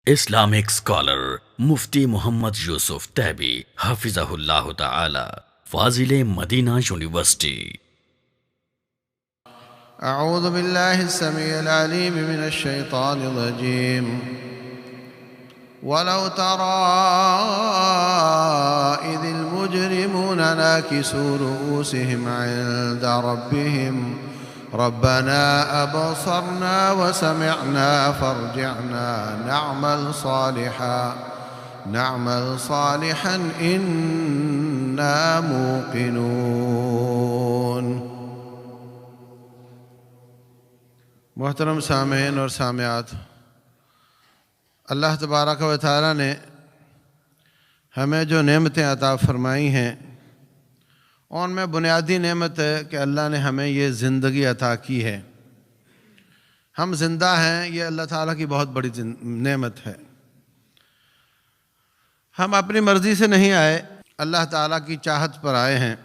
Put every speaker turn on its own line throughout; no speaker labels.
Islamic scholar Mufti Muhammad Yusuf Taibi Hafizahullah Ta'ala, Fazil Madina University.
أعوذ بالله السميع العليم من الشيطان الرجيم. ولو ترى إذ المجرمون ناكسوا رؤوسهم عند ربهم ربنا أبصرنا وسمعنا فارجعنا نعمل صالحا إنا موقنون. محترم سامعین اور سامعات، اللہ تبارک و تعالیٰ نے ہمیں جو نعمتیں عطا فرمائی ہیں ان میں بنیادی نعمت ہے کہ اللہ نے ہمیں یہ زندگی عطا کی ہے. ہم زندہ ہیں، یہ اللہ تعالیٰ کی بہت بڑی نعمت ہے. ہم اپنی مرضی سے نہیں آئے، اللہ تعالیٰ کی چاہت پر آئے ہیں،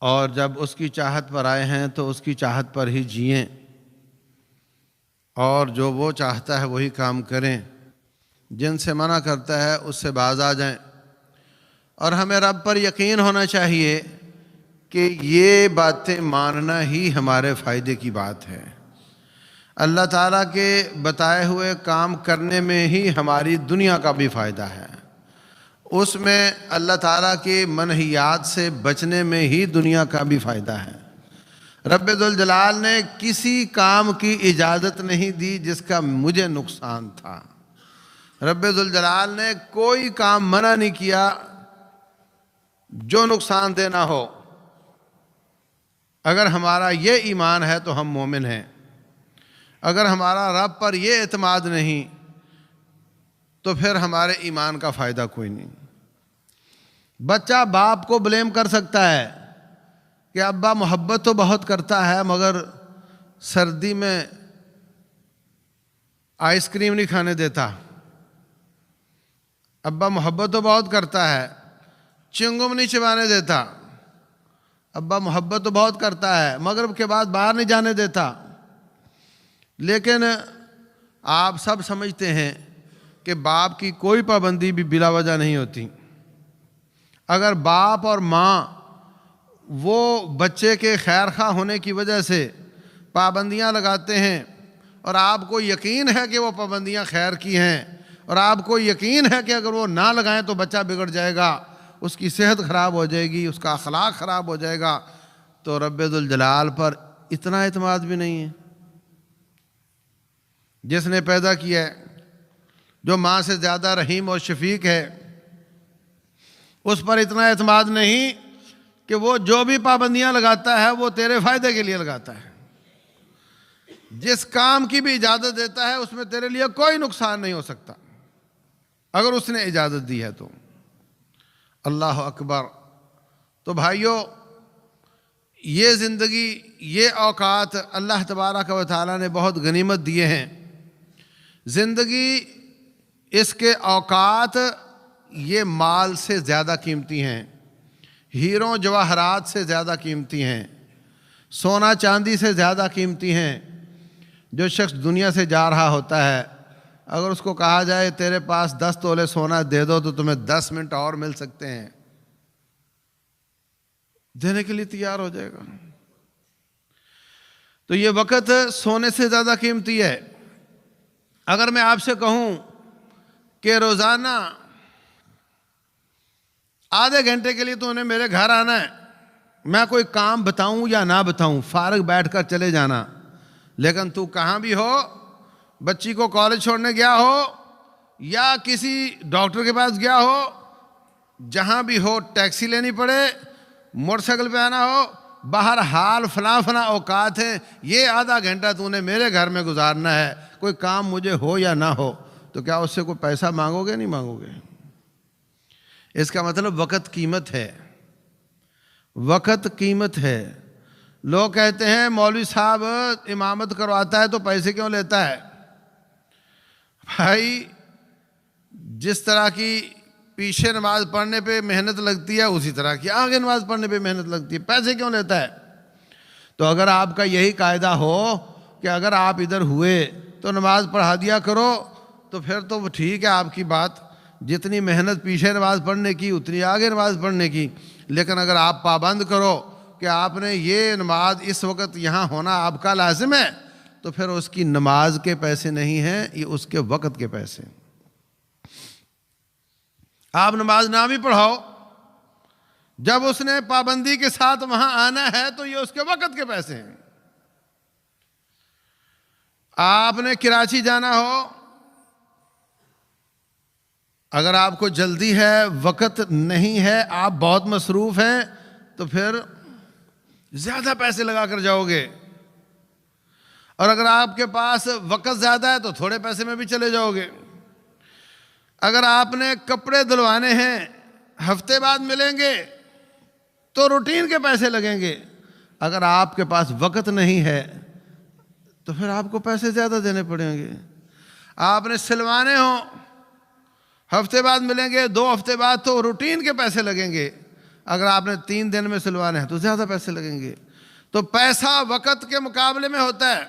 اور جب اس کی چاہت پر آئے ہیں تو اس کی چاہت پر ہی جئیں، اور جو وہ چاہتا ہے وہی کام کریں، جن سے منع کرتا ہے اس سے باز آ جائیں. اور ہمیں رب پر یقین ہونا چاہیے کہ یہ باتیں ماننا ہی ہمارے فائدے کی بات ہے. اللہ تعالیٰ کے بتائے ہوئے کام کرنے میں ہی ہماری دنیا کا بھی فائدہ ہے، اس میں اللہ تعالیٰ کے منہیات سے بچنے میں ہی دنیا کا بھی فائدہ ہے. رب ذوالجلال نے کسی کام کی اجازت نہیں دی جس کا مجھے نقصان تھا. رب ذوالجلال نے کوئی کام منع نہیں کیا جو نقصان دہ نہ ہو. اگر ہمارا یہ ایمان ہے تو ہم مومن ہیں. اگر ہمارا رب پر یہ اعتماد نہیں تو پھر ہمارے ایمان کا فائدہ کوئی نہیں. بچہ باپ کو بلیم کر سکتا ہے کہ ابا محبت تو بہت کرتا ہے مگر سردی میں آئس کریم نہیں کھانے دیتا. ابا محبت تو بہت کرتا ہے، چنگم نہیں چبانے دیتا. ابا محبت تو بہت کرتا ہے، مغرب کے بعد باہر نہیں جانے دیتا. لیکن آپ سب سمجھتے ہیں کہ باپ کی کوئی پابندی بھی بلا وجہ نہیں ہوتی. اگر باپ اور ماں وہ بچے کے خیر خواہ ہونے کی وجہ سے پابندیاں لگاتے ہیں اور آپ کو یقین ہے کہ وہ پابندیاں خیر کی ہیں، اور آپ کو یقین ہے کہ اگر وہ نہ لگائیں تو بچہ بگڑ جائے گا، اس کی صحت خراب ہو جائے گی، اس کا اخلاق خراب ہو جائے گا، تو رب ذوالجلال پر اتنا اعتماد بھی نہیں ہے. جس نے پیدا کیا ہے، جو ماں سے زیادہ رحیم اور شفیق ہے، اس پر اتنا اعتماد نہیں کہ وہ جو بھی پابندیاں لگاتا ہے وہ تیرے فائدے کے لیے لگاتا ہے. جس کام کی بھی اجازت دیتا ہے اس میں تیرے لیے کوئی نقصان نہیں ہو سکتا اگر اس نے اجازت دی ہے تو. اللہ اکبر. تو بھائیو، یہ زندگی، یہ اوقات اللہ تبارک و تعالیٰ نے بہت غنیمت دیے ہیں. زندگی، اس کے اوقات یہ مال سے زیادہ قیمتی ہیں، ہیروں جواہرات سے زیادہ قیمتی ہیں، سونا چاندی سے زیادہ قیمتی ہیں. جو شخص دنیا سے جا رہا ہوتا ہے، اگر اس کو کہا جائے تیرے پاس 10 تولے سونا دے دو تو تمہیں 10 منٹ اور مل سکتے ہیں، دینے کے لیے تیار ہو جائے گا. تو یہ وقت سونے سے زیادہ قیمتی ہے. اگر میں آپ سے کہوں کہ روزانہ آدھے گھنٹے کے لیے تو انہیں میرے گھر آنا ہے، میں کوئی کام بتاؤں یا نہ بتاؤں، فارغ بیٹھ کر چلے جانا، لیکن تو کہاں بھی ہو، بچی کو کالج چھوڑنے گیا ہو یا کسی ڈاکٹر کے پاس گیا ہو، جہاں بھی ہو، ٹیکسی لینی پڑے، موٹر سائیکل پہ آنا ہو، بہرحال فلاں اوقات ہیں، یہ آدھا گھنٹہ تو نے میرے گھر میں گزارنا ہے، کوئی کام مجھے ہو یا نہ ہو. تو کیا اس سے کوئی پیسہ مانگو گے؟ نہیں مانگو گے. اس کا مطلب وقت قیمت ہے. وقت قیمت ہے. لوگ کہتے ہیں مولوی صاحب امامت کرواتا ہے تو پیسے کیوں لیتا ہے؟ بھائی، جس طرح کی پیچھے نماز پڑھنے پہ محنت لگتی ہے اسی طرح کی آگے نماز پڑھنے پہ محنت لگتی ہے. پیسے کیوں لیتا ہے؟ تو اگر آپ کا یہی قاعدہ ہو کہ اگر آپ ادھر ہوئے تو نماز پڑھا دیا کرو، تو پھر تو وہ ٹھیک ہے آپ کی بات، جتنی محنت پیچھے نماز پڑھنے کی اتنی آگے نماز پڑھنے کی. لیکن اگر آپ پابند کرو کہ آپ نے یہ نماز اس وقت یہاں ہونا آپ کا لازم ہے، تو پھر اس کی نماز کے پیسے نہیں ہیں، یہ اس کے وقت کے پیسے. آپ نماز نہ بھی پڑھاؤ، جب اس نے پابندی کے ساتھ وہاں آنا ہے تو یہ اس کے وقت کے پیسے ہیں. آپ نے کراچی جانا ہو، اگر آپ کو جلدی ہے، وقت نہیں ہے، آپ بہت مصروف ہیں، تو پھر زیادہ پیسے لگا کر جاؤ گے. اور اگر آپ کے پاس وقت زیادہ ہے تو تھوڑے پیسے میں بھی چلے جاؤ گے. اگر آپ نے کپڑے دھلوانے ہیں، ہفتے بعد ملیں گے تو روٹین کے پیسے لگیں گے. اگر آپ کے پاس وقت نہیں ہے تو پھر آپ کو پیسے زیادہ دینے پڑیں گے. آپ نے سلوانے ہوں، ہفتے بعد ملیں گے، 2 ہفتے بعد، تو روٹین کے پیسے لگیں گے. اگر آپ نے 3 دن میں سلوانے ہیں تو زیادہ پیسے لگیں گے. تو پیسہ وقت کے مقابلے میں ہوتا ہے.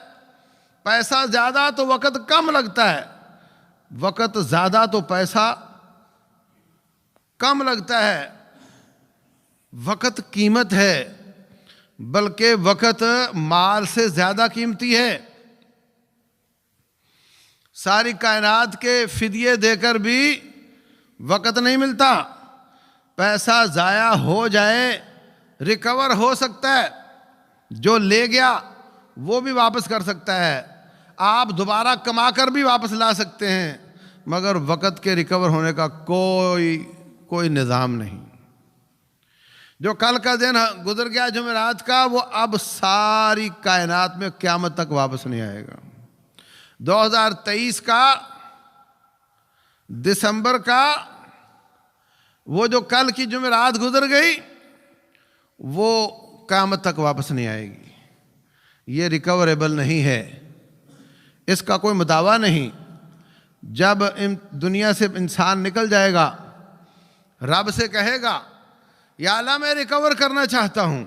پیسہ زیادہ تو وقت کم لگتا ہے، وقت زیادہ تو پیسہ کم لگتا ہے. وقت قیمت ہے، بلکہ وقت مال سے زیادہ قیمتی ہے. ساری کائنات کے فدیے دے کر بھی وقت نہیں ملتا. پیسہ ضائع ہو جائے ریکور ہو سکتا ہے، جو لے گیا وہ بھی واپس کر سکتا ہے، آپ دوبارہ کما کر بھی واپس لا سکتے ہیں، مگر وقت کے ریکور ہونے کا کوئی نظام نہیں. جو کل کا دن گزر گیا جمعرات کا، وہ اب ساری کائنات میں قیامت تک واپس نہیں آئے گا. 2023 کا دسمبر کا وہ جو کل کی جمعرات گزر گئی، وہ قیامت تک واپس نہیں آئے گی. یہ ریکوریبل نہیں ہے، اس کا کوئی مداوع نہیں. جب دنیا سے انسان نکل جائے گا، رب سے کہے گا یا اللہ میں ریکور کرنا چاہتا ہوں.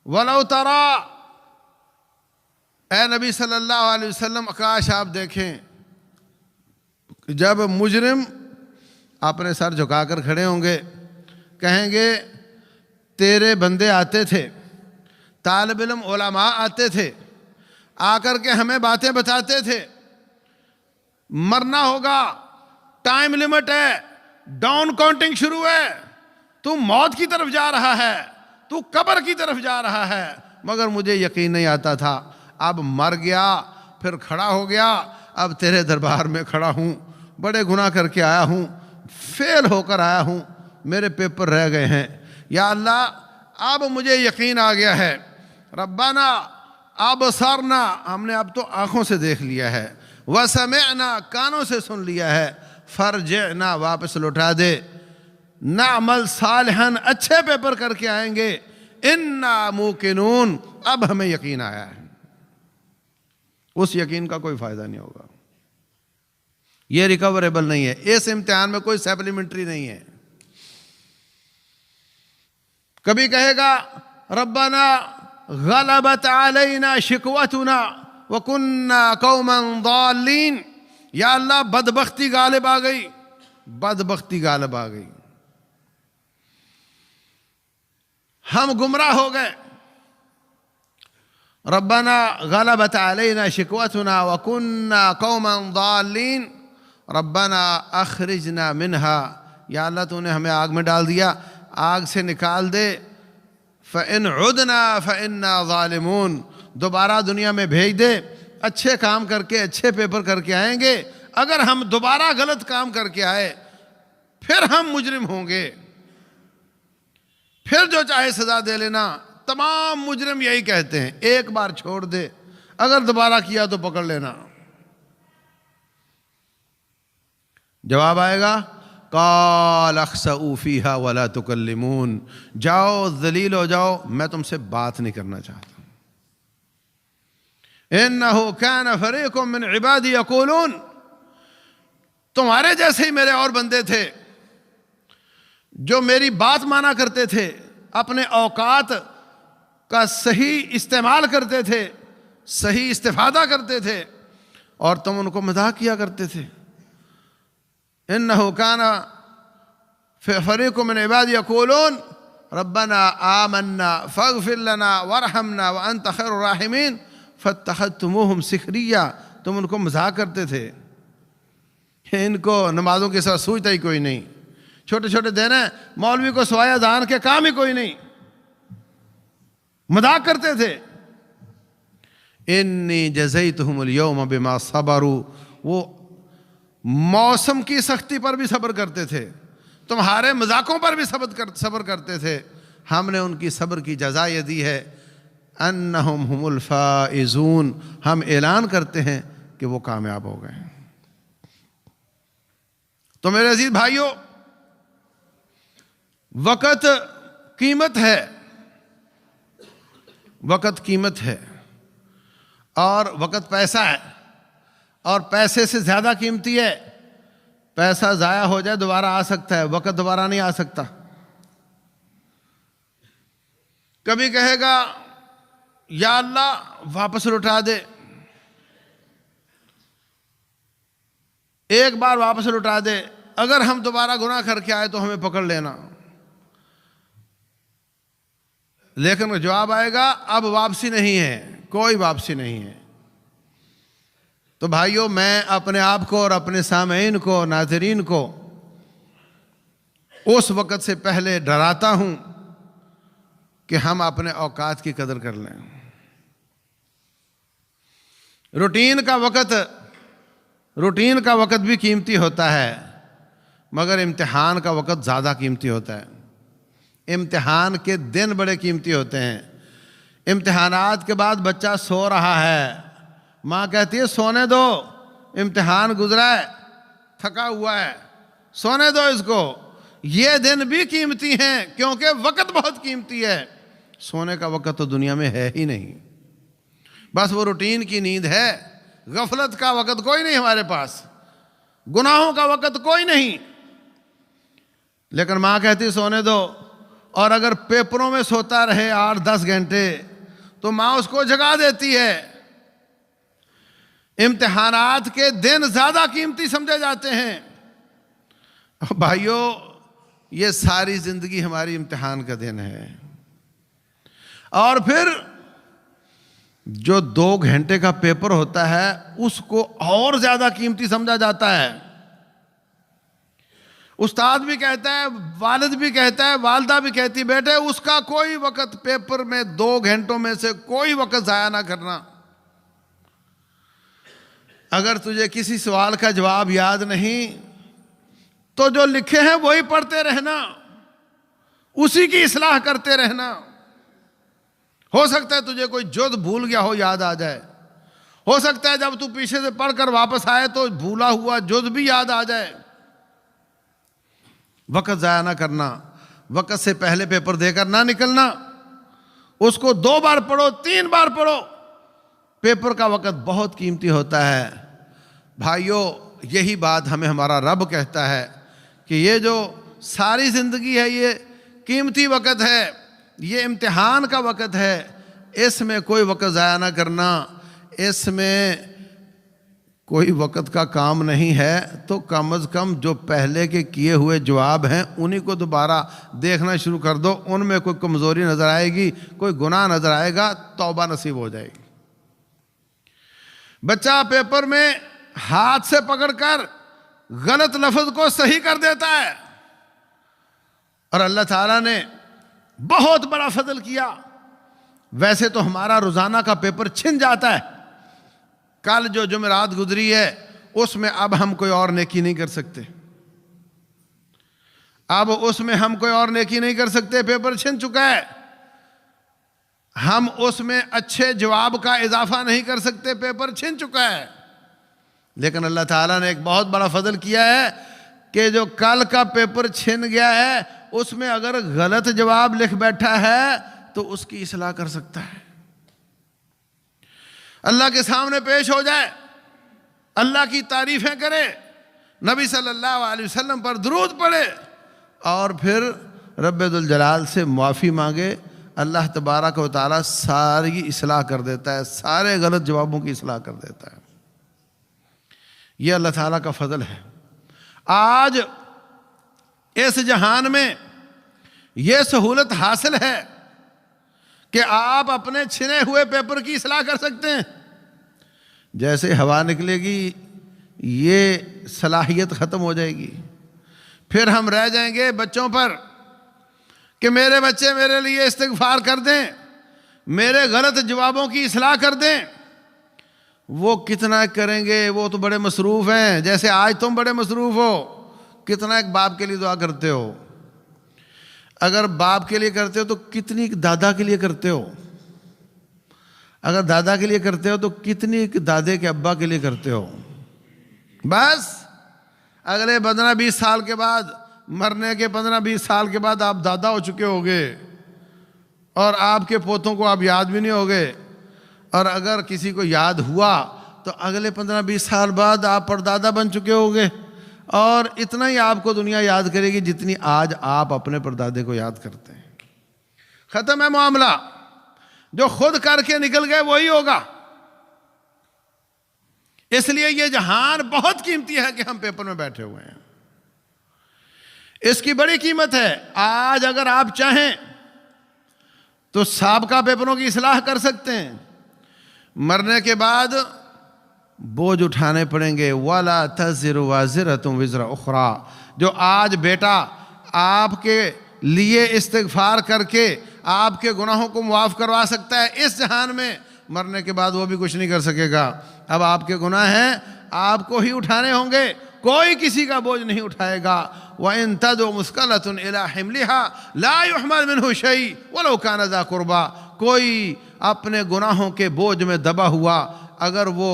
وَلَوْ تَرَا، اے نبی صلی اللہ علیہ وسلم، کاش آپ دیکھیں جب مجرم اپنے سر جھکا کر کھڑے ہوں گے، کہیں گے تیرے بندے آتے تھے، طالب علم علماء آتے تھے، آ کر کے ہمیں باتیں بتاتے تھے، مرنا ہوگا، ٹائم لیمٹ ہے، ڈاؤن کاؤنٹنگ شروع ہے، تو موت کی طرف جا رہا ہے، تو قبر کی طرف جا رہا ہے، مگر مجھے یقین نہیں آتا تھا. اب مر گیا، پھر کھڑا ہو گیا، اب تیرے دربار میں کھڑا ہوں، بڑے گناہ کر کے آیا ہوں، فیل ہو کر آیا ہوں، میرے پیپر رہ گئے ہیں. یا اللہ اب مجھے یقین آ گیا ہے. ربنا ابصرنا، ہم نے اب تو آنکھوں سے دیکھ لیا ہے، وسمعنا، کانوں سے سن لیا ہے، فرجعنا، واپس لوٹا دے، نعمل صالحا، اچھے پیپر کر کے آئیں گے، انا موقنون، اب ہمیں یقین آیا ہے. اس یقین کا کوئی فائدہ نہیں ہوگا. یہ ریکوریبل نہیں ہے. اس امتحان میں کوئی سپلیمنٹری نہیں ہے. کبھی کہے گا ربنا غلبت علینا شکوتنا وکنا قوما ضالین، یا اللہ بدبختی غالب آ گئی، بدبختی غالب آ گئی، ہم گمراہ ہو گئے. ربنا غلبت علینا شکوتنا وکنا قوما ضالین ربنا اخرجنا منها، یا اللہ تو نے ہمیں آگ میں ڈال دیا، آگ سے نکال دے. فإن عدنا فإنا ظالمون، دوبارہ دنیا میں بھیج دے، اچھے کام کر کے، اچھے پیپر کر کے آئیں گے. اگر ہم دوبارہ غلط کام کر کے آئے پھر ہم مجرم ہوں گے، پھر جو چاہے سزا دے لینا. تمام مجرم یہی کہتے ہیں، ایک بار چھوڑ دے، اگر دوبارہ کیا تو پکڑ لینا. جواب آئے گا قال اخسئوا فیہا ولا تکلمون، جاؤ ذلیل ہو جاؤ، میں تم سے بات نہیں کرنا چاہتا. انہ کان فریق من عبادی یقولون، تمہارے جیسے ہی میرے اور بندے تھے جو میری بات مانا کرتے تھے، اپنے اوقات کا صحیح استعمال کرتے تھے، صحیح استفادہ کرتے تھے. اور تم ان کو مذاق کیا کرتے تھے. انہ کان فریق من عبادی یقولون ربنا آمنا فاغفر لنا وارحمنا وانت خیر الراحمین فاتخذتموہم سخریا. تم ان کو مذاق کرتے تھے. ان کو نمازوں کے ساتھ سوچتا ہی کوئی نہیں. چھوٹے چھوٹے دن ہیں, مولوی کو سوائے اذان کے کام ہی کوئی نہیں. مذاق کرتے تھے. انی جزیتہم اليوم بما صبروا. وہ موسم کی سختی پر بھی صبر کرتے تھے, تمہارے مذاقوں پر بھی صبر کرتے تھے. ہم نے ان کی صبر کی جزا یہ دی ہے انہم ہم الفائزون. ہم اعلان کرتے ہیں کہ وہ کامیاب ہو گئے. تو میرے عزیز بھائیوں, وقت قیمت ہے, وقت قیمت ہے, اور وقت پیسہ ہے, اور پیسے سے زیادہ قیمتی ہے. پیسہ ضائع ہو جائے دوبارہ آ سکتا ہے, وقت دوبارہ نہیں آ سکتا. کبھی کہے گا یا اللہ واپس لوٹا دے, ایک بار واپس لوٹا دے, اگر ہم دوبارہ گناہ کر کے آئے تو ہمیں پکڑ لینا. لیکن جواب آئے گا اب واپسی نہیں ہے, کوئی واپسی نہیں ہے. تو بھائیوں, میں اپنے آپ کو اور اپنے سامعین کو, ناظرین کو اس وقت سے پہلے ڈراتا ہوں کہ ہم اپنے اوقات کی قدر کر لیں. روٹین کا وقت بھی قیمتی ہوتا ہے, مگر امتحان کا وقت زیادہ قیمتی ہوتا ہے. امتحان کے دن بڑے قیمتی ہوتے ہیں. امتحانات کے بعد بچہ سو رہا ہے, ماں کہتی ہے سونے دو, امتحان گزرا ہے, تھکا ہوا ہے, سونے دو اس کو. یہ دن بھی قیمتی ہیں کیونکہ وقت بہت قیمتی ہے. سونے کا وقت تو دنیا میں ہے ہی نہیں, بس وہ روٹین کی نیند ہے. غفلت کا وقت کوئی نہیں ہمارے پاس, گناہوں کا وقت کوئی نہیں. لیکن ماں کہتی سونے دو, اور اگر پیپروں میں سوتا رہے 8-10 گھنٹے تو ماں اس کو جگا دیتی ہے. امتحانات کے دن زیادہ قیمتی سمجھے جاتے ہیں. بھائیوں, یہ ساری زندگی ہماری امتحان کا دن ہے. اور پھر جو 2 گھنٹے کا پیپر ہوتا ہے اس کو اور زیادہ قیمتی سمجھا جاتا ہے. استاد بھی کہتا ہے, والد بھی کہتا ہے, والدہ بھی کہتی بیٹے اس کا کوئی وقت, پیپر میں 2 گھنٹوں میں سے کوئی وقت ضائع نہ کرنا. اگر تجھے کسی سوال کا جواب یاد نہیں تو جو لکھے ہیں وہی پڑھتے رہنا, اسی کی اصلاح کرتے رہنا. ہو سکتا ہے تجھے کوئی جز بھول گیا ہو, یاد آ جائے. ہو سکتا ہے جب تو پیچھے سے پڑھ کر واپس آئے تو بھولا ہوا جز بھی یاد آ جائے. وقت ضائع نہ کرنا, وقت سے پہلے پیپر دے کر نہ نکلنا. اس کو 2 بار پڑھو, 3 بار پڑھو. پیپر کا وقت بہت قیمتی ہوتا ہے. بھائیوں, یہی بات ہمیں ہمارا رب کہتا ہے کہ یہ جو ساری زندگی ہے یہ قیمتی وقت ہے, یہ امتحان کا وقت ہے, اس میں کوئی وقت ضائع نہ کرنا. اس میں کوئی وقت کا کام نہیں ہے تو کم از کم جو پہلے کے کیے ہوئے جواب ہیں انہی کو دوبارہ دیکھنا شروع کر دو. ان میں کوئی کمزوری نظر آئے گی, کوئی گناہ نظر آئے گا, توبہ نصیب ہو جائے گی. بچہ پیپر میں ہاتھ سے پکڑ کر غلط لفظ کو صحیح کر دیتا ہے, اور اللہ تعالیٰ نے بہت بڑا فضل کیا. ویسے تو ہمارا روزانہ کا پیپر چھن جاتا ہے. کل جو جمعرات گزری ہے اس میں اب ہم کوئی اور نیکی نہیں کر سکتے, اب اس میں ہم کوئی اور نیکی نہیں کر سکتے, پیپر چھن چکا ہے. ہم اس میں اچھے جواب کا اضافہ نہیں کر سکتے, پیپر چھن چکا ہے. لیکن اللہ تعالیٰ نے ایک بہت بڑا فضل کیا ہے کہ جو کل کا پیپر چھن گیا ہے اس میں اگر غلط جواب لکھ بیٹھا ہے تو اس کی اصلاح کر سکتا ہے. اللہ کے سامنے پیش ہو جائے, اللہ کی تعریفیں کرے, نبی صلی اللہ علیہ وسلم پر درود پڑھے, اور پھر رب ذوالجلال سے معافی مانگے. اللہ تبارک و تعالیٰ ساری اصلاح کر دیتا ہے, سارے غلط جوابوں کی اصلاح کر دیتا ہے. یہ اللہ تعالیٰ کا فضل ہے۔ آج اس جہان میں یہ سہولت حاصل ہے کہ آپ اپنے چھنے ہوئے پیپر کی اصلاح کر سکتے ہیں۔ جیسے ہوا نکلے گی یہ صلاحیت ختم ہو جائے گی، پھر ہم رہ جائیں گے بچوں پر کہ میرے بچے میرے لیے استغفار کر دیں، میرے غلط جوابوں کی اصلاح کر دیں۔ وہ کتنا کریں گے؟ وہ تو بڑے مصروف ہیں، جیسے آج تم بڑے مصروف ہو۔ کتنا ایک باپ کے لیے دعا کرتے ہو؟ اگر باپ کے لیے کرتے ہو تو کتنی دادا کے لیے کرتے ہو؟ اگر دادا کے لیے کرتے ہو تو کتنی دادے کے ابا کے لیے کرتے ہو؟ بس اگلے 15-20 سال کے بعد، مرنے کے 15-20 سال کے بعد آپ دادا ہو چکے ہوگے اور آپ کے پوتوں کو آپ یاد بھی نہیں ہوگے، اور اگر کسی کو یاد ہوا تو اگلے 15-20 سال بعد آپ پردادا بن چکے ہوگے، اور اتنا ہی آپ کو دنیا یاد کرے گی جتنی آج آپ اپنے پردادے کو یاد کرتے ہیں۔ ختم ہے معاملہ۔ جو خود کر کے نکل گئے وہی ہوگا۔ اس لیے یہ جہان بہت قیمتی ہے کہ ہم پیپر میں بیٹھے ہوئے ہیں، اس کی بڑی قیمت ہے۔ آج اگر آپ چاہیں تو سابقہ پیپروں کی اصلاح کر سکتے ہیں، مرنے کے بعد بوجھ اٹھانے پڑیں گے۔ وَلَا تَزِرُ وَازِرَةٌ وِزْرَ أُخْرَى۔ جو آج بیٹا آپ کے لیے استغفار کر کے آپ کے گناہوں کو معاف کروا سکتا ہے اس جہان میں، مرنے کے بعد وہ بھی کچھ نہیں کر سکے گا۔ اب آپ کے گناہ ہیں، آپ کو ہی اٹھانے ہوں گے، کوئی کسی کا بوجھ نہیں اٹھائے گا۔ وَإِن تَدْعُ مُثْقَلَةٌ إِلَىٰ حِمْلِهَا لَا يُحْمَلْ مِنْهُ شَيْءٌ وَلَوْ كَانَ ذَا قُرْبَىٰ۔ کوئی اپنے گناہوں کے بوجھ میں دبا ہوا اگر وہ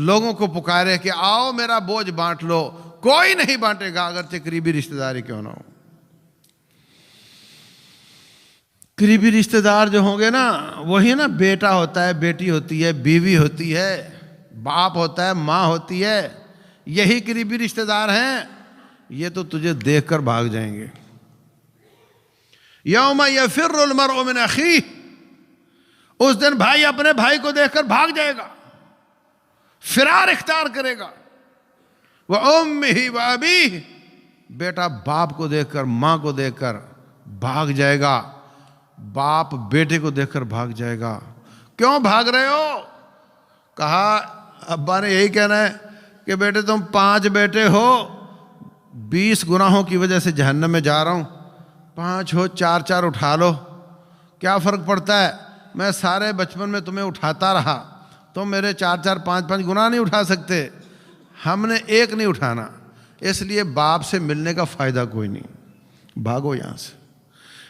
لوگوں کو پکارے کہ آؤ میرا بوجھ بانٹ لو، کوئی نہیں بانٹے گا، اگرچہ قریبی رشتہ داری کیوں نہ ہو۔ قریبی رشتہ دار جو ہوں گے نا، وہی نا بیٹا ہوتا ہے، بیٹی ہوتی ہے، بیوی ہوتی ہے، باپ ہوتا ہے، ماں ہوتی ہے، یہی قریبی رشتہ دار ہیں۔ یہ تو تجھے دیکھ کر بھاگ جائیں گے۔ یوم یفر المرء من اخیہ، اس دن بھائی اپنے بھائی کو دیکھ کر بھاگ جائے گا، فرار اختیار کرے گا۔ وَأُمِّهِ وَأَبِيهِ، بیٹا باپ کو دیکھ کر، ماں کو دیکھ کر بھاگ جائے گا، باپ بیٹے کو دیکھ کر بھاگ جائے گا۔ کیوں بھاگ رہے ہو؟ کہا ابا نے یہی کہنا ہے کہ بیٹے تم 5 بیٹے ہو، 20 گناہوں کی وجہ سے جہنم میں جا رہا ہوں، 5 ہو 4 اٹھا لو، کیا فرق پڑتا ہے؟ میں سارے بچپن میں تمہیں اٹھاتا رہا، تم میرے 4 5 گناہ نہیں اٹھا سکتے، ہم نے ایک نہیں اٹھانا، اس لیے باپ سے ملنے کا فائدہ کوئی نہیں، بھاگو یہاں سے۔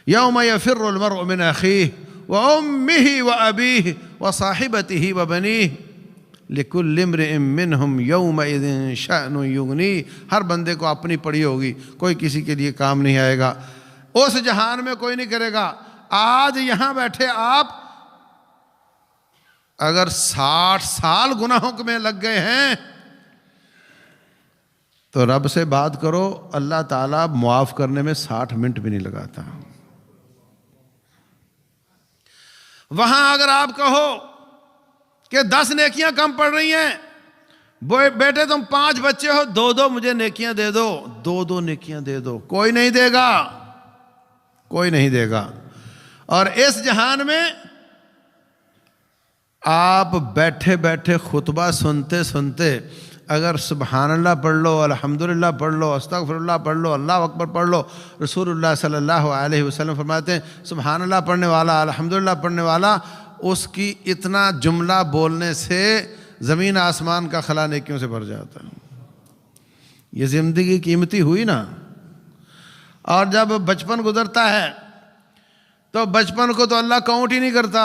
یوم یفر المرء من اخیہ وامہ وابیہ وصاحبتہ وبنیہ لکل امرئ منہم یومئذ شأن یغنیہ۔ ہر بندے کو اپنی پڑی ہوگی، کوئی کسی کے لیے کام نہیں آئے گا، اس جہان میں کوئی نہیں کرے گا۔ آج یہاں بیٹھے آپ اگر 60 سال گناہوں میں لگ گئے ہیں تو رب سے بات کرو، اللہ تعالیٰ معاف کرنے میں 60 منٹ بھی نہیں لگاتا۔ وہاں اگر آپ کہو کہ 10 نیکیاں کم پڑ رہی ہیں، بیٹے تم 5 بچے ہو، 2 مجھے نیکیاں دے دو، 2 نیکیاں دے دو، کوئی نہیں دے گا، کوئی نہیں دے گا۔ اور اس جہان میں آپ بیٹھے بیٹھے خطبہ سنتے سنتے اگر سبحان اللہ پڑھ لو، الحمدللہ پڑھ لو، استغفر اللہ پڑھ لو، اللہ اکبر پڑھ لو، رسول اللہ صلی اللہ علیہ وسلم فرماتے ہیں سبحان اللہ پڑھنے والا، الحمدللہ پڑھنے والا، اس کی اتنا جملہ بولنے سے زمین آسمان کا خلا نیکیوں سے بھر جاتا ہے۔ یہ زندگی قیمتی ہوئی نا۔ اور جب بچپن گزرتا ہے تو بچپن کو تو اللہ کاؤنٹ ہی نہیں کرتا،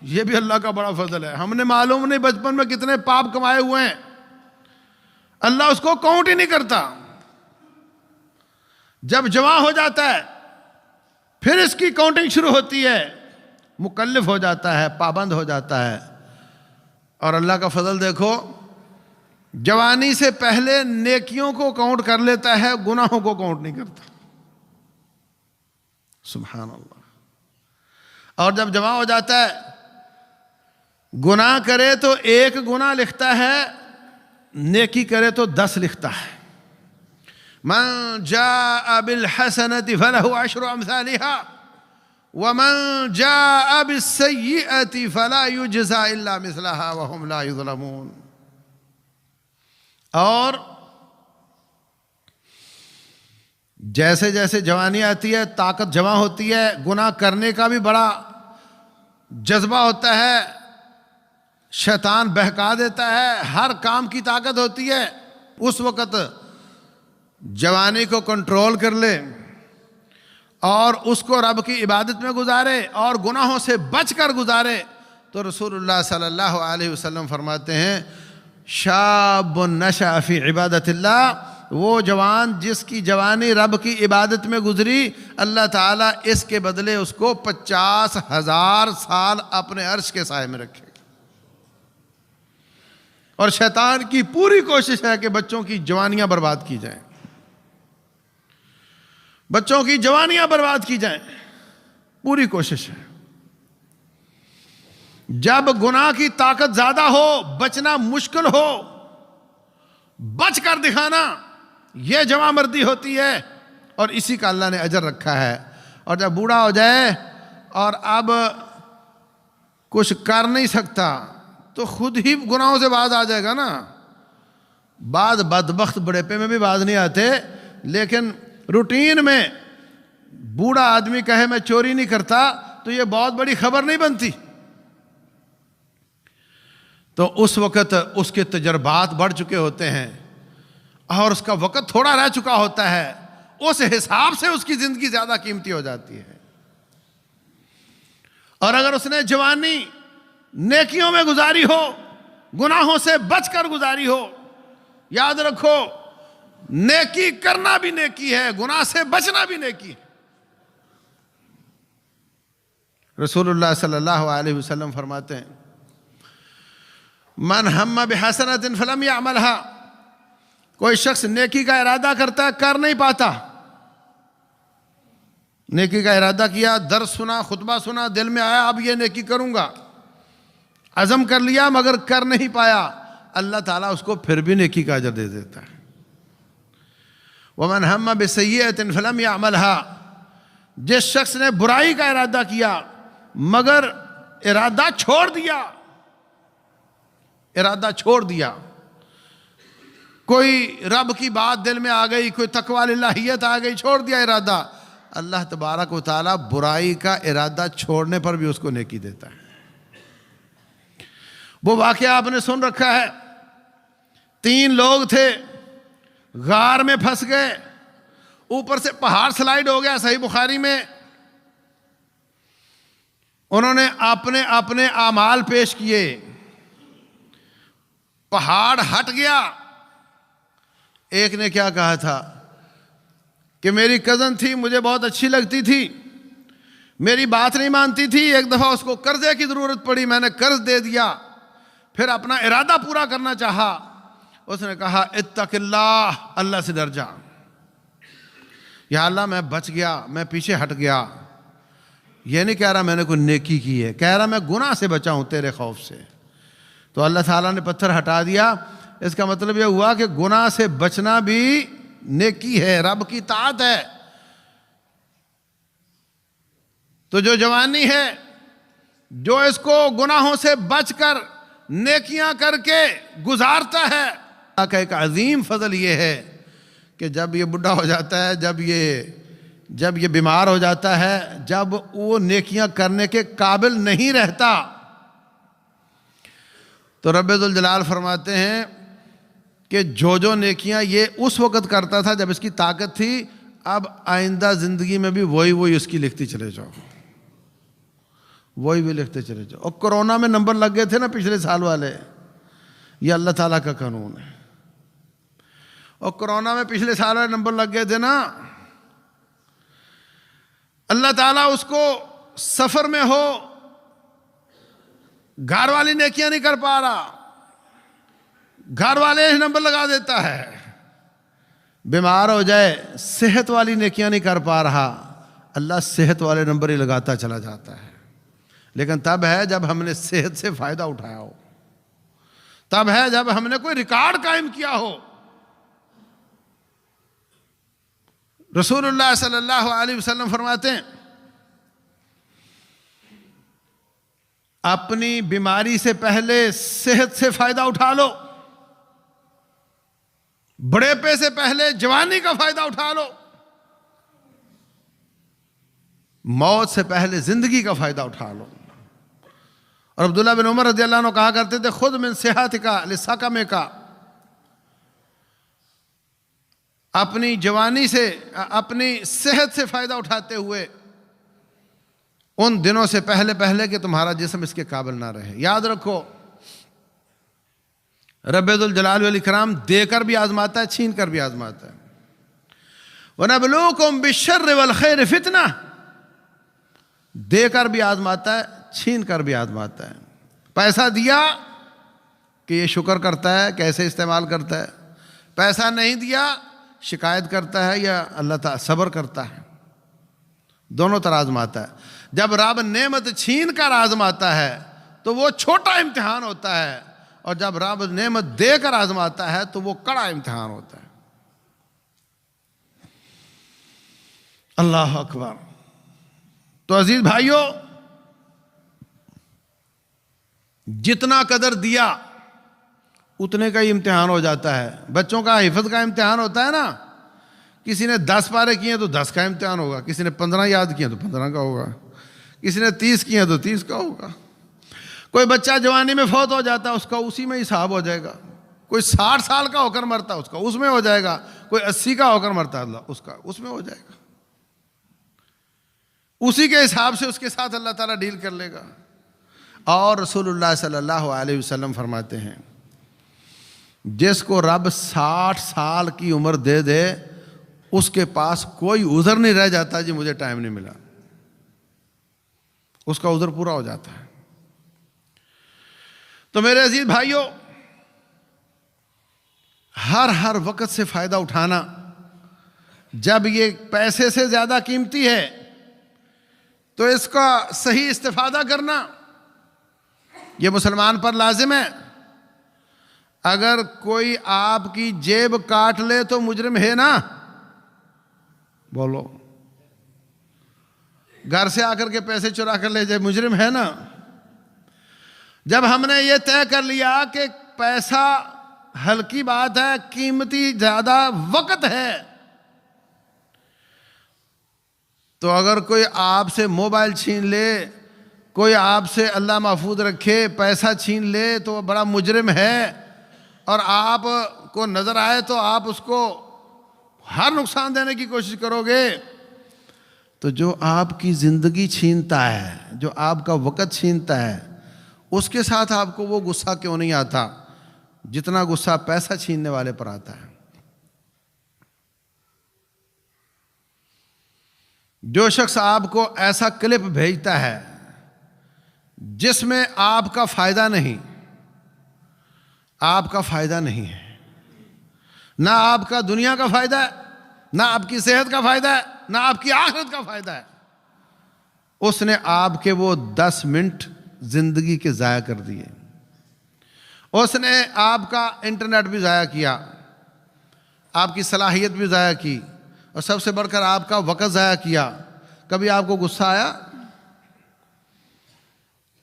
یہ بھی اللہ کا بڑا فضل ہے۔ ہم نے معلوم نہیں بچپن میں کتنے پاپ کمائے ہوئے ہیں، اللہ اس کو کاؤنٹ ہی نہیں کرتا۔ جب جوان ہو جاتا ہے پھر اس کی کاؤنٹنگ شروع ہوتی ہے، مکلف ہو جاتا ہے، پابند ہو جاتا ہے۔ اور اللہ کا فضل دیکھو، جوانی سے پہلے نیکیوں کو کاؤنٹ کر لیتا ہے، گناہوں کو کاؤنٹ نہیں کرتا۔ سبحان اللہ۔ اور جب جوان ہو جاتا ہے، گناہ کرے تو 1 گناہ لکھتا ہے نیکی کرے تو 10 لکھتا ہے. من جاء بالحسنة فله 10 أمثالها ومن جاء بالسيئة فلا يجزى إلا مثلها وهم لا يظلمون. اور جیسے جیسے جوانی آتی ہے، طاقت جمع ہوتی ہے، گناہ کرنے کا بھی بڑا جذبہ ہوتا ہے، شیطان بہکا دیتا ہے، ہر کام کی طاقت ہوتی ہے. اس وقت جوانی کو کنٹرول کر لے اور اس کو رب کی عبادت میں گزارے اور گناہوں سے بچ کر گزارے تو رسول اللہ صلی اللہ علیہ وسلم فرماتے ہیں شاب نشأ فی عبادت اللہ، وہ جوان جس کی جوانی رب کی عبادت میں گزری، اللہ تعالیٰ اس کے بدلے اس کو 50,000 سال اپنے عرش کے سائے میں رکھے. اور شیطان کی پوری کوشش ہے کہ بچوں کی جوانیاں برباد کی جائیں، بچوں کی جوانیاں برباد کی جائیں، پوری کوشش ہے. جب گناہ کی طاقت زیادہ ہو، بچنا مشکل ہو، بچ کر دکھانا یہ جوان مردی ہوتی ہے اور اسی کا اللہ نے اجر رکھا ہے. اور جب بوڑھا ہو جائے اور اب کچھ کر نہیں سکتا تو خود ہی گناہوں سے باز آ جائے گا نا. بعض بدبخت بڑھاپے میں بھی باز نہیں آتے، لیکن روٹین میں بوڑھا آدمی کہے میں چوری نہیں کرتا تو یہ بہت بڑی خبر نہیں بنتی. تو اس وقت اس کے تجربات بڑھ چکے ہوتے ہیں اور اس کا وقت تھوڑا رہ چکا ہوتا ہے، اس حساب سے اس کی زندگی زیادہ قیمتی ہو جاتی ہے. اور اگر اس نے جوانی نیکیوں میں گزاری ہو، گناہوں سے بچ کر گزاری ہو، یاد رکھو نیکی کرنا بھی نیکی ہے، گناہ سے بچنا بھی نیکی ہے. رسول اللہ صلی اللہ علیہ وسلم فرماتے ہیں من ہم بحسنۃ فلم یعملها، کوئی شخص نیکی کا ارادہ کرتا ہے کر نہیں پاتا. نیکی کا ارادہ کیا، درس سنا، خطبہ سنا، دل میں آیا اب یہ نیکی کروں گا، عزم کر لیا مگر کر نہیں پایا، اللہ تعالیٰ اس کو پھر بھی نیکی کا اجر دے دیتا ہے. ومن ہم بسیئۃ فلم یعملها، جس شخص نے برائی کا ارادہ کیا مگر ارادہ چھوڑ دیا، ارادہ چھوڑ دیا، کوئی رب کی بات دل میں آ گئی، کوئی تقوی الہیت آ گئی، چھوڑ دیا ارادہ، اللہ تبارک و تعالیٰ برائی کا ارادہ چھوڑنے پر بھی اس کو نیکی دیتا ہے. وہ واقعہ آپ نے سن رکھا ہے، 3 لوگ تھے، غار میں پھنس گئے، اوپر سے پہاڑ سلائیڈ ہو گیا، صحیح بخاری میں. انہوں نے اپنے اپنے اعمال پیش کیے، پہاڑ ہٹ گیا. ایک نے کیا کہا تھا کہ میری کزن تھی، مجھے بہت اچھی لگتی تھی، میری بات نہیں مانتی تھی، ایک دفعہ اس کو قرضے کی ضرورت پڑی، میں نے قرض دے دیا، پھر اپنا ارادہ پورا کرنا چاہا، اس نے کہا اتق اللہ، اللہ سے ڈر جا. یا اللہ میں بچ گیا، میں پیچھے ہٹ گیا. یہ نہیں کہہ رہا میں نے کوئی نیکی کی ہے، کہہ رہا میں گناہ سے بچا ہوں تیرے خوف سے. تو اللہ تعالیٰ نے پتھر ہٹا دیا. اس کا مطلب یہ ہوا کہ گناہ سے بچنا بھی نیکی ہے، رب کی طاعت ہے. تو جو جوانی ہے، جو اس کو گناہوں سے بچ کر نیکیاں کر کے گزارتا ہے، اللہ کا ایک عظیم فضل یہ ہے کہ جب یہ بڈھا ہو جاتا ہے، جب یہ بیمار ہو جاتا ہے، جب وہ نیکیاں کرنے کے قابل نہیں رہتا، تو رب ذوالجلال فرماتے ہیں کہ جو نیکیاں یہ اس وقت کرتا تھا جب اس کی طاقت تھی، اب آئندہ زندگی میں بھی وہی اس کی لکھتی چلے جاؤ، وہی بھی لکھتے چلے جاؤ. اور کورونا میں نمبر لگ گئے تھے نا پچھلے سال والے، یہ اللہ تعالیٰ کا قانون ہے. اور کورونا میں پچھلے سال والے نمبر لگ گئے تھے نا، اللہ تعالیٰ اس کو سفر میں ہو، گھر والی نیکیاں نہیں کر پا رہا، گھر والے نمبر لگا دیتا ہے. بیمار ہو جائے، صحت والی نیکیاں نہیں کر پا رہا، اللہ صحت والے نمبر ہی لگاتا چلا جاتا ہے. لیکن تب ہے جب ہم نے صحت سے فائدہ اٹھایا ہو، تب ہے جب ہم نے کوئی ریکارڈ قائم کیا ہو۔ رسول اللہ صلی اللہ علیہ وسلم فرماتے ہیں اپنی بیماری سے پہلے صحت سے فائدہ اٹھا لو، بڑھاپے سے پہلے جوانی کا فائدہ اٹھا لو، موت سے پہلے زندگی کا فائدہ اٹھا لو۔ اور عبداللہ بن عمر رضی اللہ عنہ کہا کرتے تھے خود من صحتک لسقمک، اپنی جوانی سے، اپنی صحت سے فائدہ اٹھاتے ہوئے ان دنوں سے پہلے کہ تمہارا جسم اس کے قابل نہ رہے۔ یاد رکھو رب ذوالجلال والاکرام دے کر بھی آزماتا ہے، چھین کر بھی آزماتا ہے۔ وَنَبْلُوكُمْ بِالشَّرِّ وَالْخَيْرِ فِتْنَةً، دے کر بھی آزماتا ہے، چھین کر بھی آزماتا ہے۔ پیسہ دیا کہ یہ شکر کرتا ہے، کیسے استعمال کرتا ہے، پیسہ نہیں دیا شکایت کرتا ہے یا اللہ تعالیٰ صبر کرتا ہے، دونوں طرح آزماتا ہے۔ جب رب نعمت چھین کر آزماتا ہے تو وہ چھوٹا امتحان ہوتا ہے، اور جب رب نعمت دے کر آزماتا ہے تو وہ کڑا امتحان ہوتا ہے۔ اللہ اکبر۔ تو عزیز بھائیو، جتنا قدر دیا اتنے کا ہی امتحان ہو جاتا ہے۔ بچوں کا حفظ کا امتحان ہوتا ہے نا، کسی نے 10 پارے کیے تو 10 کا امتحان ہوگا، کسی نے 15 یاد کیے تو 15 کا ہوگا، کسی نے 30 کیے تو 30 کا ہوگا۔ کوئی بچہ جوانی میں فوت ہو جاتا ہے، اس کا اسی میں حساب ہو جائے گا۔ کوئی 60 سال کا ہو کر مرتا ہے، اس کا اس میں ہو جائے گا۔ کوئی 80 کا ہو کر مرتا ہے، اللہ اس کا اس میں ہو جائے گا۔ اسی کے حساب سے اس کے ساتھ اللہ تعالیٰ ڈیل کر لے گا۔ اور رسول اللہ صلی اللہ علیہ وسلم فرماتے ہیں جس کو رب 60 سال کی عمر دے دے اس کے پاس کوئی عذر نہیں رہ جاتا جی مجھے ٹائم نہیں ملا، اس کا عذر پورا ہو جاتا ہے۔ تو میرے عزیز بھائیوں، ہر وقت سے فائدہ اٹھانا، جب یہ پیسے سے زیادہ قیمتی ہے تو اس کا صحیح استفادہ کرنا یہ مسلمان پر لازم ہے۔ اگر کوئی آپ کی جیب کاٹ لے تو مجرم ہے نا، بولو، گھر سے آ کر کے پیسے چرا کر لے جائے، مجرم ہے نا۔ جب ہم نے یہ طے کر لیا کہ پیسہ ہلکی بات ہے، قیمتی زیادہ وقت ہے، تو اگر کوئی آپ سے موبائل چھین لے، کوئی آپ سے اللہ محفوظ رکھے پیسہ چھین لے تو وہ بڑا مجرم ہے، اور آپ کو نظر آئے تو آپ اس کو ہر نقصان دینے کی کوشش کرو گے، تو جو آپ کی زندگی چھینتا ہے، جو آپ کا وقت چھینتا ہے، اس کے ساتھ آپ کو وہ غصہ کیوں نہیں آتا جتنا غصہ پیسہ چھیننے والے پر آتا ہے۔ جو شخص آپ کو ایسا کلپ بھیجتا ہے جس میں آپ کا فائدہ نہیں، آپ کا فائدہ نہیں ہے، نہ آپ کا دنیا کا فائدہ ہے، نہ آپ کی صحت کا فائدہ ہے، نہ آپ کی آخرت کا فائدہ ہے، اس نے آپ کے وہ 10 منٹ زندگی کے ضائع کر دیے، اس نے آپ کا انٹرنیٹ بھی ضائع کیا، آپ کی صلاحیت بھی ضائع کی، اور سب سے بڑھ کر آپ کا وقت ضائع کیا۔ کبھی آپ کو غصہ آیا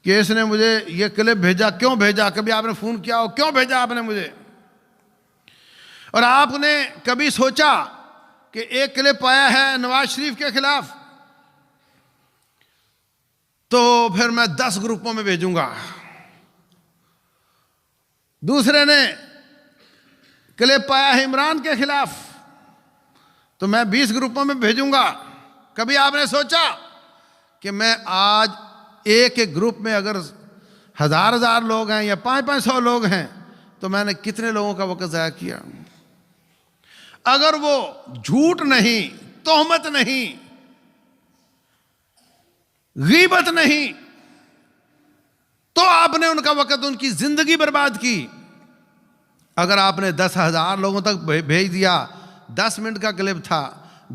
کہ اس نے مجھے یہ کلپ بھیجا، کیوں بھیجا؟ کبھی آپ نے فون کیا ہو، کیوں بھیجا آپ نے مجھے؟ اور آپ نے کبھی سوچا کہ ایک کلپ آیا ہے نواز شریف کے خلاف تو پھر میں 10 گروپوں میں بھیجوں گا، دوسرے نے کلپ آیا ہے عمران کے خلاف تو میں 20 گروپوں میں بھیجوں گا؟ کبھی آپ نے سوچا کہ میں آج ایک گروپ میں اگر 1000 لوگ ہیں یا 500 لوگ ہیں تو میں نے کتنے لوگوں کا وقت ضائع کیا؟ اگر وہ جھوٹ نہیں، تہمت نہیں، غیبت نہیں، تو آپ نے ان کا وقت، ان کی زندگی برباد کی۔ اگر آپ نے 10,000 لوگوں تک بھیج دیا، 10 منٹ کا کلپ تھا،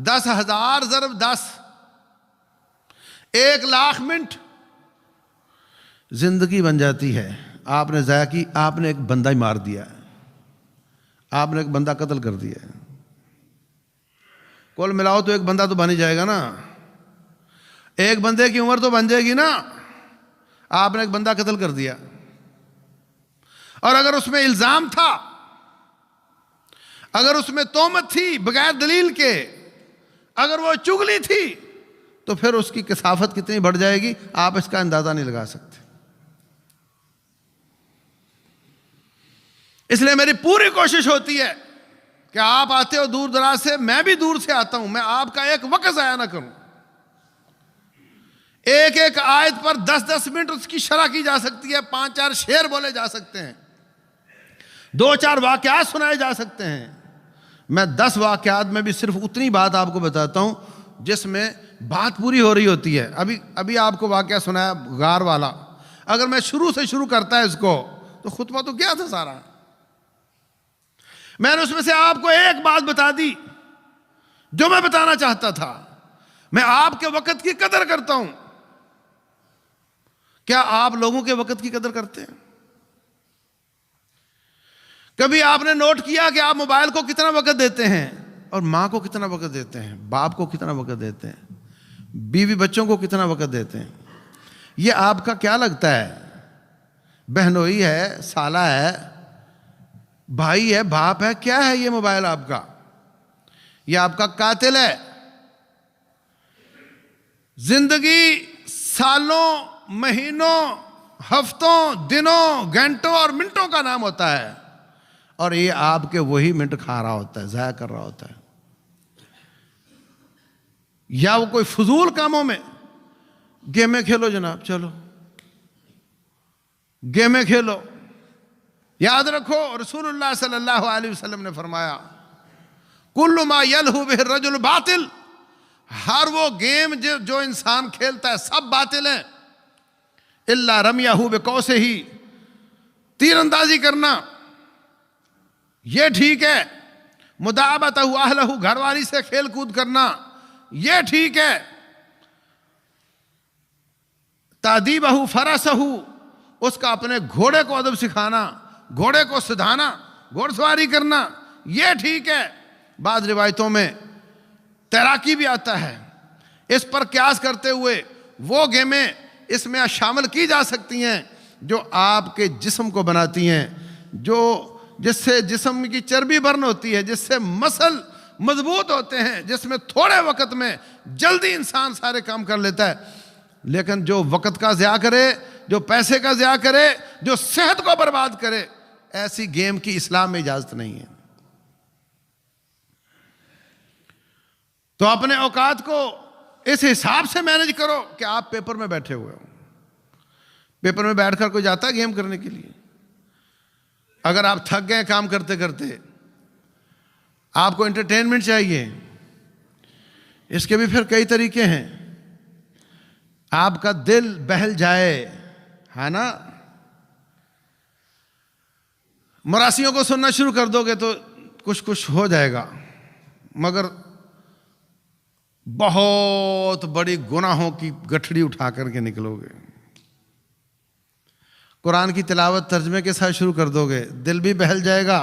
10,000 ضرب 10، 1,00,000 منٹ زندگی بن جاتی ہے۔ آپ نے ضائع کی، آپ نے ایک بندہ ہی مار دیا ہے، آپ نے ایک بندہ قتل کر دیا ہے۔ کل ملاؤ تو ایک بندہ تو بن ہی جائے گا نا، ایک بندے کی عمر تو بن جائے گی نا۔ آپ نے ایک بندہ قتل کر دیا، اور اگر اس میں الزام تھا، اگر اس میں تہمت تھی بغیر دلیل کے، اگر وہ چغلی تھی، تو پھر اس کی کثافت کتنی بڑھ جائے گی آپ اس کا اندازہ نہیں لگا سکتے۔ اس لیے میری پوری کوشش ہوتی ہے کہ آپ آتے ہو دور دراز سے، میں بھی دور سے آتا ہوں، میں آپ کا ایک وقت ضائع نہ کروں۔ ایک ایک آیت پر 10-10 منٹ اس کی شرح کی جا سکتی ہے، 5-4 شعر بولے جا سکتے ہیں، 2-4 واقعات سنائے جا سکتے ہیں۔ میں 10 واقعات میں بھی صرف اتنی بات آپ کو بتاتا ہوں جس میں بات پوری ہو رہی ہوتی ہے۔ ابھی آپ کو واقعہ سنایا غار والا، اگر میں شروع سے شروع کرتا ہے اس کو تو خطبہ تو کیا تھا سارا۔ میں نے اس میں سے آپ کو ایک بات بتا دی جو میں بتانا چاہتا تھا۔ میں آپ کے وقت کی قدر کرتا ہوں، کیا آپ لوگوں کے وقت کی قدر کرتے ہیں؟ کبھی آپ نے نوٹ کیا کہ آپ موبائل کو کتنا وقت دیتے ہیں، اور ماں کو کتنا وقت دیتے ہیں، باپ کو کتنا وقت دیتے ہیں، بیوی بچوں کو کتنا وقت دیتے ہیں؟ یہ آپ کا کیا لگتا ہے؟ بہنوئی ہے، سالہ ہے، بھائی ہے، باپ ہے، کیا ہے یہ موبائل آپ کا؟ یہ آپ کا قاتل ہے۔ زندگی سالوں، مہینوں، ہفتوں، دنوں، گھنٹوں اور منٹوں کا نام ہوتا ہے، اور یہ آپ کے وہی منٹ کھا رہا ہوتا ہے، ضائع کر رہا ہوتا ہے۔ یا وہ کوئی فضول کاموں میں، گیمیں کھیلو جناب، چلو گیمیں کھیلو۔ یاد رکھو رسول اللہ صلی اللہ علیہ وسلم نے فرمایا کل ما یلہو بہ الرجل باطل، ہر وہ گیم جو انسان کھیلتا ہے سب باطل ہیں، الا رمیہ بقوسہ، تیر اندازی کرنا یہ ٹھیک ہے، مداعبتہ اہلہ، گھر والی سے کھیل کود کرنا یہ ٹھیک ہے، تادیبہ فرسہ، اس کا اپنے گھوڑے کو ادب سکھانا، گھوڑے کو سدھانا، گھوڑ سواری کرنا یہ ٹھیک ہے۔ بعض روایتوں میں تیراکی بھی آتا ہے۔ اس پر قیاس کرتے ہوئے وہ گیمیں اس میں شامل کی جا سکتی ہیں جو آپ کے جسم کو بناتی ہیں، جس سے جسم کی چربی برن ہوتی ہے، جس سے مسل مضبوط ہوتے ہیں، جس میں تھوڑے وقت میں جلدی انسان سارے کام کر لیتا ہے۔ لیکن جو وقت کا ضیاع کرے، جو پیسے کا ضیاع کرے، جو صحت کو برباد کرے، ایسی گیم کی اسلام میں اجازت نہیں ہے۔ تو اپنے اوقات کو اس حساب سے مینج کرو کہ آپ پیپر میں بیٹھے ہوئے ہو۔ پیپر میں بیٹھ کر کوئی جاتا ہے گیم کرنے کے لیے؟ اگر آپ تھک گئے کام کرتے کرتے، آپ کو انٹرٹینمنٹ چاہیے، اس کے بھی پھر کئی طریقے ہیں۔ آپ کا دل بہل جائے، ہے نا، مراسیوں کو سننا شروع کر دو گے تو کچھ ہو جائے گا، مگر بہت بڑی گناہوں کی گٹھڑی اٹھا کر کے نکلو گے۔ قرآن کی تلاوت ترجمے کے ساتھ شروع کر دو گے، دل بھی بہل جائے گا۔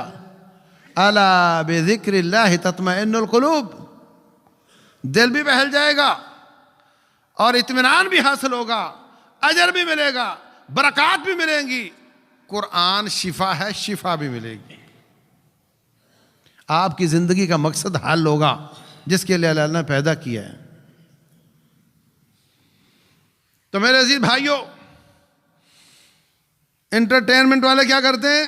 الا بذکر اللہ تطمئن القلوب، دل بھی بہل جائے گا اور اطمینان بھی حاصل ہوگا، اجر بھی ملے گا، برکات بھی ملیں گی۔ قرآن شفا ہے، شفا بھی ملے گی۔ آپ کی زندگی کا مقصد حل ہوگا جس کے لیے اللہ نے پیدا کیا ہے۔ تو میرے عزیز بھائیوں، انٹرٹینمنٹ والے کیا کرتے ہیں؟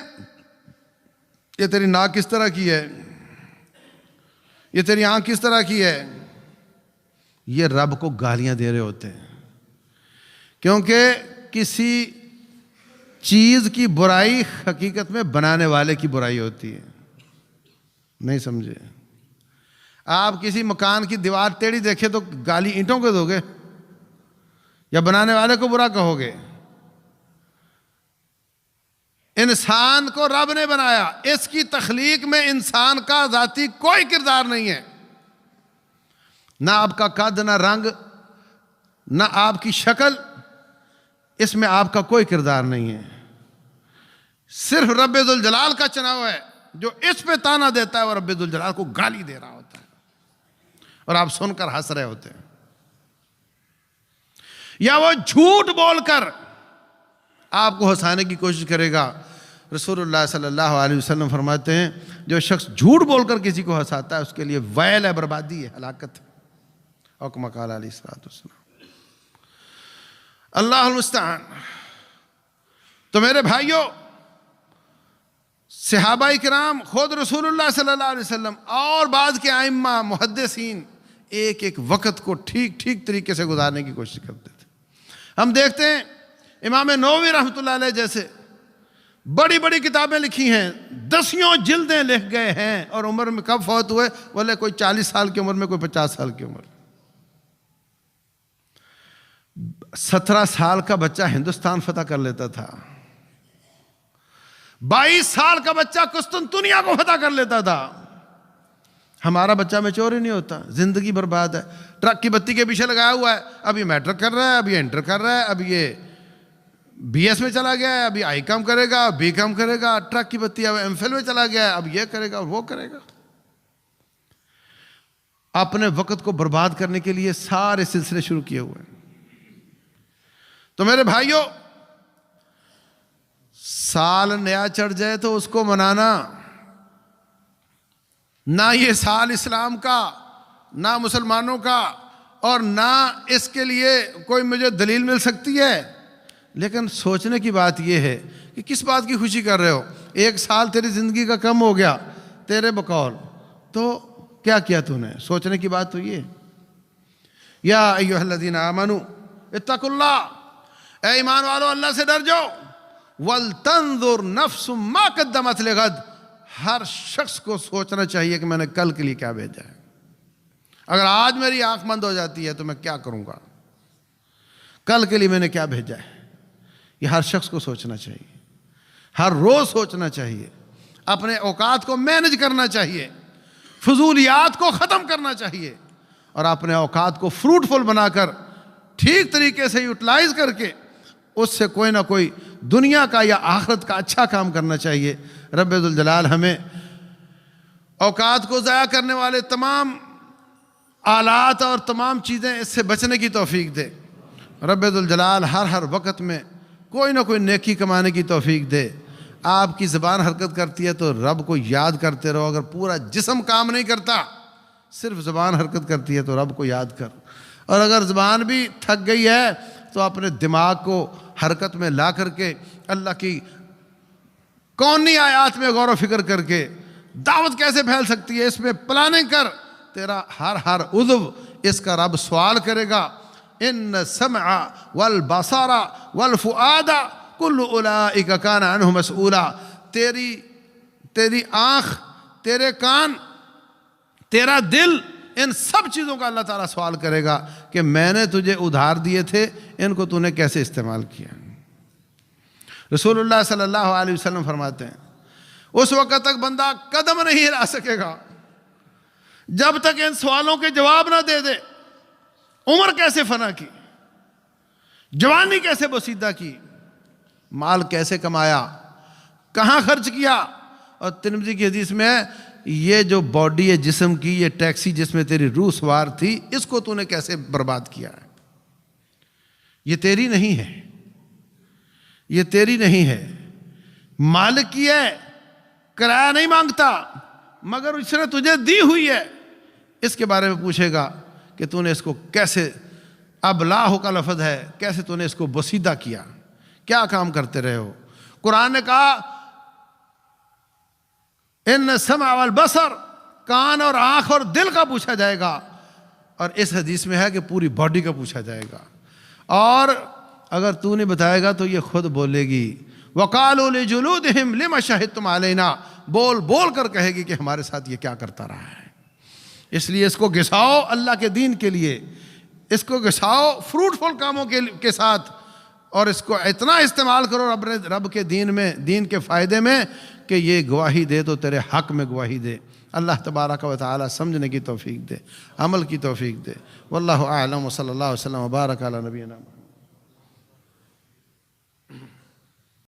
یہ تیری ناک کس طرح کی ہے، یہ تیری آنکھ کس طرح کی ہے، یہ رب کو گالیاں دے رہے ہوتے ہیں، کیونکہ کسی چیز کی برائی حقیقت میں بنانے والے کی برائی ہوتی ہے۔ نہیں سمجھے؟ آپ کسی مکان کی دیوار ٹیڑھی دیکھے تو گالی اینٹوں کو دو گے یا بنانے والے کو برا کہو گے؟ انسان کو رب نے بنایا، اس کی تخلیق میں انسان کا ذاتی کوئی کردار نہیں ہے، نہ آپ کا قد، نہ رنگ، نہ آپ کی شکل، اس میں آپ کا کوئی کردار نہیں ہے۔ صرف رب ذوالجلال کا چناؤ ہے، جو اس پہ تانا دیتا ہے وہ رب ذوالجلال کو گالی دے رہا ہوتا ہے، اور آپ سن کر ہنس رہے ہوتے ہیں۔ یا وہ جھوٹ بول کر آپ کو ہنسانے کی کوشش کرے گا۔ رسول اللہ صلی اللہ علیہ وسلم فرماتے ہیں جو شخص جھوٹ بول کر کسی کو ہنساتا ہے اس کے لیے ویل ہے، بربادی ہے، ہلاکت ہے، اور کما قال علیہ الصلوۃ والسلام۔ اللہ المستعان۔ تو میرے بھائیوں، صحابہ کرام، خود رسول اللہ صلی اللہ علیہ وسلم اور بعض کے ائمہ محدثین ایک ایک وقت کو ٹھیک ٹھیک طریقے سے گزارنے کی کوشش کرتے تھے۔ ہم دیکھتے ہیں امام نووی رحمۃ اللہ علیہ جیسے بڑی بڑی کتابیں لکھی ہیں، 10 جلدیں لکھ گئے ہیں، اور عمر میں کب فوت ہوئے؟ بولے کوئی 40 سال کی عمر میں، کوئی 50 سال کی عمر۔ 17 سال کا بچہ ہندوستان فتح کر لیتا تھا، 22 سال کا بچہ قسطنطنیہ کو فتح کر لیتا تھا۔ ہمارا بچہ میچور ہی نہیں ہوتا، زندگی برباد ہے، ٹرک کی بتی کے پیچھے لگایا ہوا ہے، اب یہ میٹرک کر رہا ہے، اب یہ انٹر کر رہا ہے، اب یہ بی ایس میں چلا گیا ہے، اب یہ آئی کام کرے گا، بی کام کرے گا، ٹرک کی بتی اب ایم فل میں چلا گیا ہے، اب یہ کرے گا اور وہ کرے گا۔ اپنے وقت کو برباد کرنے کے لیے سارے سلسلے شروع کیے ہوئے ہیں۔ تو میرے بھائیوں، سال نیا چڑھ جائے تو اس کو منانا، نہ یہ سال اسلام کا، نہ مسلمانوں کا، اور نہ اس کے لیے کوئی مجھے دلیل مل سکتی ہے، لیکن سوچنے کی بات یہ ہے کہ کس بات کی خوشی کر رہے ہو؟ 1 سال تیری زندگی کا کم ہو گیا تیرے بقول، تو کیا کیا تو نے؟ سوچنے کی بات تو یہ۔ یا ایھا الذین آمنوا اتقوا اللہ، اے ایمان والو اللہ سے ڈر جاؤ، وَلْتَنْظُرْ نَفْسٌ مَا قَدَّمَتْ لِغَدٍ، ہر شخص کو سوچنا چاہیے کہ میں نے کل کے لیے کیا بھیجا ہے۔ اگر آج میری آنکھ بند ہو جاتی ہے تو میں کیا کروں گا، کل کے لیے میں نے کیا بھیجا ہے، یہ ہر شخص کو سوچنا چاہیے، ہر روز سوچنا چاہیے، اپنے اوقات کو مینج کرنا چاہیے، فضولیات کو ختم کرنا چاہیے، اور اپنے اوقات کو فروٹفل بنا کر ٹھیک طریقے سے یوٹیلائز کر کے اس سے کوئی نہ کوئی دنیا کا یا آخرت کا اچھا کام کرنا چاہیے۔ رب ذوالجلال ہمیں اوقات کو ضائع کرنے والے تمام آلات اور تمام چیزیں اس سے بچنے کی توفیق دے۔ رب ذوالجلال ہر وقت میں کوئی نہ کوئی نیکی کمانے کی توفیق دے۔ آپ کی زبان حرکت کرتی ہے تو رب کو یاد کرتے رہو، اگر پورا جسم کام نہیں کرتا، صرف زبان حرکت کرتی ہے تو رب کو یاد کر، اور اگر زبان بھی تھک گئی ہے تو اپنے دماغ کو حرکت میں لا کر کے اللہ کی کونی آیات میں غور و فکر کر کے دعوت کیسے پھیل سکتی ہے اس میں پلاننگ کر، تیرا ہر عضو اس کا رب سوال کرے گا۔ ان السمع والبصر والفؤاد کل اولئک کان عنہ مسئولا، تیری آنکھ، تیرے کان، تیرا دل، ان سب چیزوں کا اللہ تعالیٰ سوال کرے گا کہ میں نے تجھے ادھار دیے تھے، ان کو تو نے کیسے استعمال کیا۔ رسول اللہ صلی اللہ علیہ وسلم فرماتے ہیں اس وقت تک بندہ قدم نہیں ہلا سکے گا جب تک ان سوالوں کے جواب نہ دے دے۔ عمر کیسے فنا کی، جوانی کیسے بسیدہ کی، مال کیسے کمایا، کہاں خرچ کیا، اور ترمذی کی حدیث میں ہے یہ جو باڈی ہے جسم کی، یہ ٹیکسی جس میں تیری روح سوار تھی، اس کو تو نے کیسے برباد کیا ہے۔ یہ تیری نہیں ہے، یہ تیری نہیں ہے، مالک کی ہے، کرایہ نہیں مانگتا، مگر اس نے تجھے دی ہوئی ہے۔ اس کے بارے میں پوچھے گا کہ تو نے اس کو کیسے، اب لاہ کا لفظ ہے، کیسے تو نے اس کو بسیدہ کیا، کیا کام کرتے رہے ہو۔ قرآن نے کہا ان السمع والبصر، کان اور آنکھ اور دل کا پوچھا جائے گا، اور اس حدیث میں ہے کہ پوری باڈی کا پوچھا جائے گا، اور اگر تو نہیں بتائے گا تو یہ خود بولے گی۔ وَقَالُوا لِجُلُودِهِمْ لِمَ شَهِدتُّمْ عَلَيْنَا، بول کر کہے گی کہ ہمارے ساتھ یہ کیا کرتا رہا ہے۔ اس لیے اس کو گھساؤ اللہ کے دین کے لیے، اس کو گھساؤ فروٹفل کاموں کے ساتھ، اور اس کو اتنا استعمال کرو رب کے دین میں، دین کے فائدے میں، کہ یہ گواہی دے تو تیرے حق میں گواہی دے۔ اللہ تبارک و تعالی سمجھنے کی توفیق دے، عمل کی توفیق دے۔ واللہ اعلم، وصلی اللہ وسلم وبارک علی نبینا۔